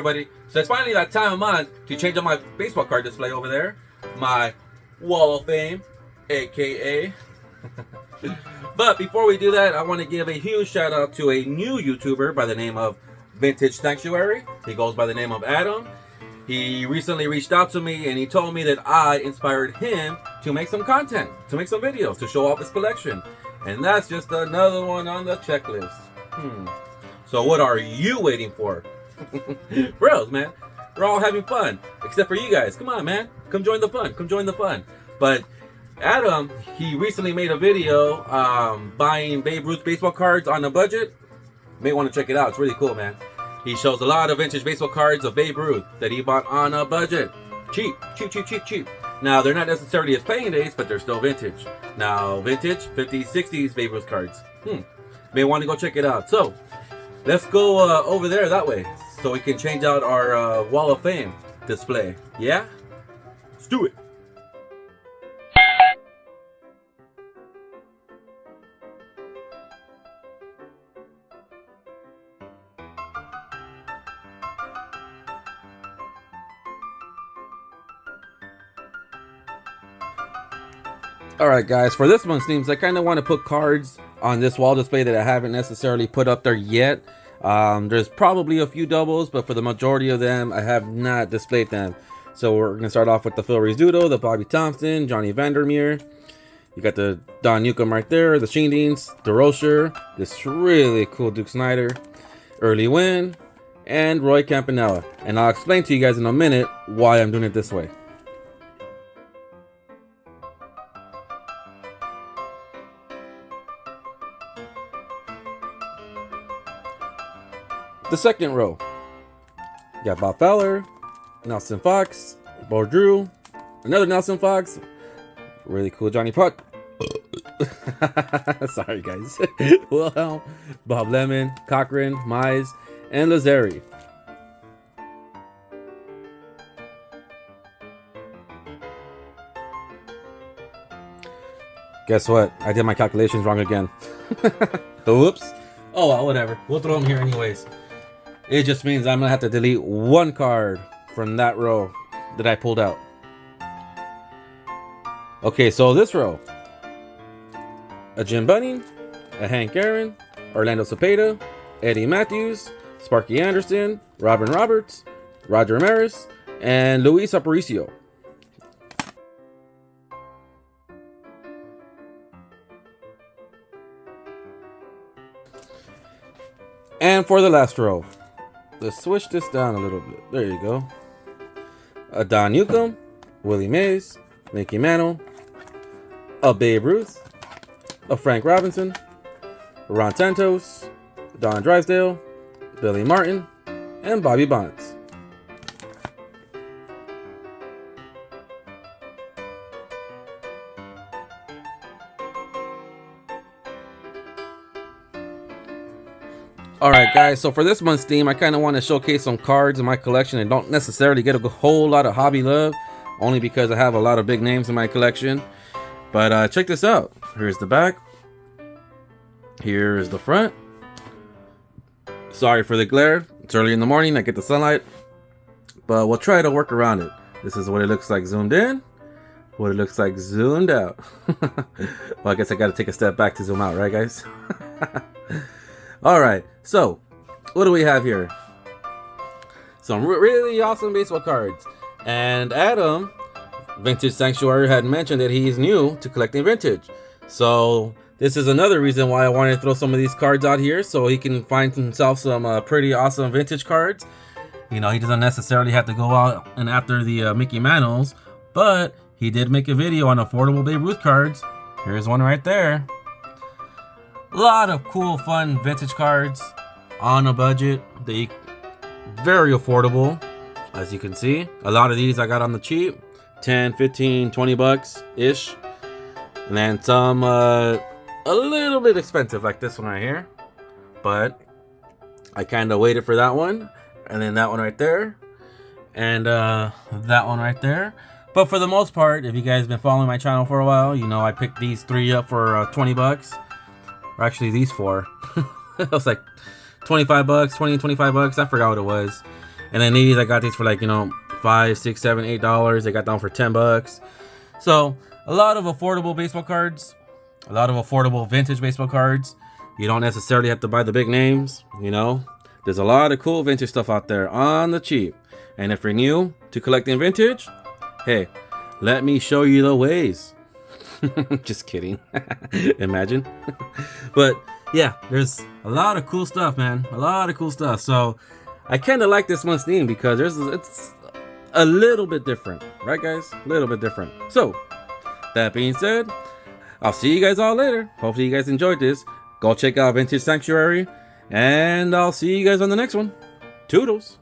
everybody. So it's finally that time of month to change up my baseball card display over there. My Wall of Fame, aka. But before we do that, I want to give a huge shout out to a new YouTuber by the name of Vintage Sanctuary. He goes by the name of Adam. He recently reached out to me and he told me that I inspired him to make some content, to make some videos, to show off his collection. And that's just another one on the checklist. So what are you waiting for? Bros, man, we're all having fun, except for you guys. Come on, man, come join the fun, come join the fun. But Adam, he recently made a video buying Babe Ruth baseball cards on a budget. You may want to check it out, it's really cool, man. He shows a lot of vintage baseball cards of Babe Ruth that he bought on a budget. Cheap, cheap, cheap, cheap, cheap. Now, they're not necessarily his playing days, but they're still vintage. Now, vintage, 50s, 60s Babe Ruth cards. May want to go check it out. So, let's go over there that way so we can change out our Wall of Fame display. Yeah? Let's do it. Alright guys, for this month's themes, I kind of want to put cards on this wall display that I haven't necessarily put up there yet. There's probably a few doubles, but for the majority of them, I have not displayed them. So we're going to start off with the Phil Rizzuto, the Bobby Thompson, Johnny Vandermeer. You got the Don Newcomb right there, the Sheendings, the Rocher, this really cool Duke Snyder, Early Win, and Roy Campanella. And I'll explain to you guys in a minute why I'm doing it this way. The second row, you got Bob Fowler, Nelson Fox, Bo Drew, another Nelson Fox, really cool Johnny Putt. Sorry guys. Wilhelm, Bob Lemon, Cochran, Mize, and Lazzari. Guess what? I did my calculations wrong again. Whoops. Oh well, whatever. We'll throw them here anyways. It just means I'm gonna have to delete one card from that row that I pulled out. Okay, so this row, a Jim Bunning, a Hank Aaron, Orlando Cepeda, Eddie Matthews, Sparky Anderson, Robin Roberts, Roger Maris, and Luis Aparicio. And for the last row, let's switch this down a little bit. There you go. A Don Newcomb, Willie Mays, Mickey Mantle, a Babe Ruth, a Frank Robinson, Ron Santos, Don Drysdale, Billy Martin, and Bobby Bonds. Alright guys, so for this month's theme, I kind of want to showcase some cards in my collection and don't necessarily get a whole lot of hobby love, only because I have a lot of big names in my collection. But check this out. Here's the back. Here's the front. Sorry for the glare. It's early in the morning, I get the sunlight. But we'll try to work around it. This is what it looks like zoomed in. What it looks like zoomed out. Well, I guess I got to take a step back to zoom out, right guys? Alright, so what do we have here? Some really awesome baseball cards. And Adam, Vintage Sanctuary, had mentioned that he's new to collecting vintage. So this is another reason why I wanted to throw some of these cards out here so he can find himself some pretty awesome vintage cards. You know, he doesn't necessarily have to go out and after the Mickey Mantles, but he did make a video on affordable Babe Ruth cards. Here's one right there. A lot of cool, fun vintage cards on a budget. They very affordable, as you can see. A lot of these I got on the cheap, 10, 15, 20 bucks ish. And then some a little bit expensive, like this one right here. But I kind of waited for that one, and then that one right there, and that one right there. But for the most part, if you guys have been following my channel for a while, you know I picked these three up for 20 bucks. Or actually these four. It was like 25 bucks, 20, 25 bucks. I forgot what it was. And then these, I got these for like, you know, $5, $6, $7, $8. They got down for $10. So a lot of affordable baseball cards, a lot of affordable vintage baseball cards. You don't necessarily have to buy the big names, you know. There's a lot of cool vintage stuff out there on the cheap. And if you're new to collecting vintage, hey, let me show you the ways. Just kidding. Imagine. But yeah, there's a lot of cool stuff, man. A lot of cool stuff. So I kind of like this month's theme because it's a little bit different, right, guys? A little bit different. So that being said, I'll see you guys all later. Hopefully you guys enjoyed this. Go check out Vintage Sanctuary, and I'll see you guys on the next one. Toodles.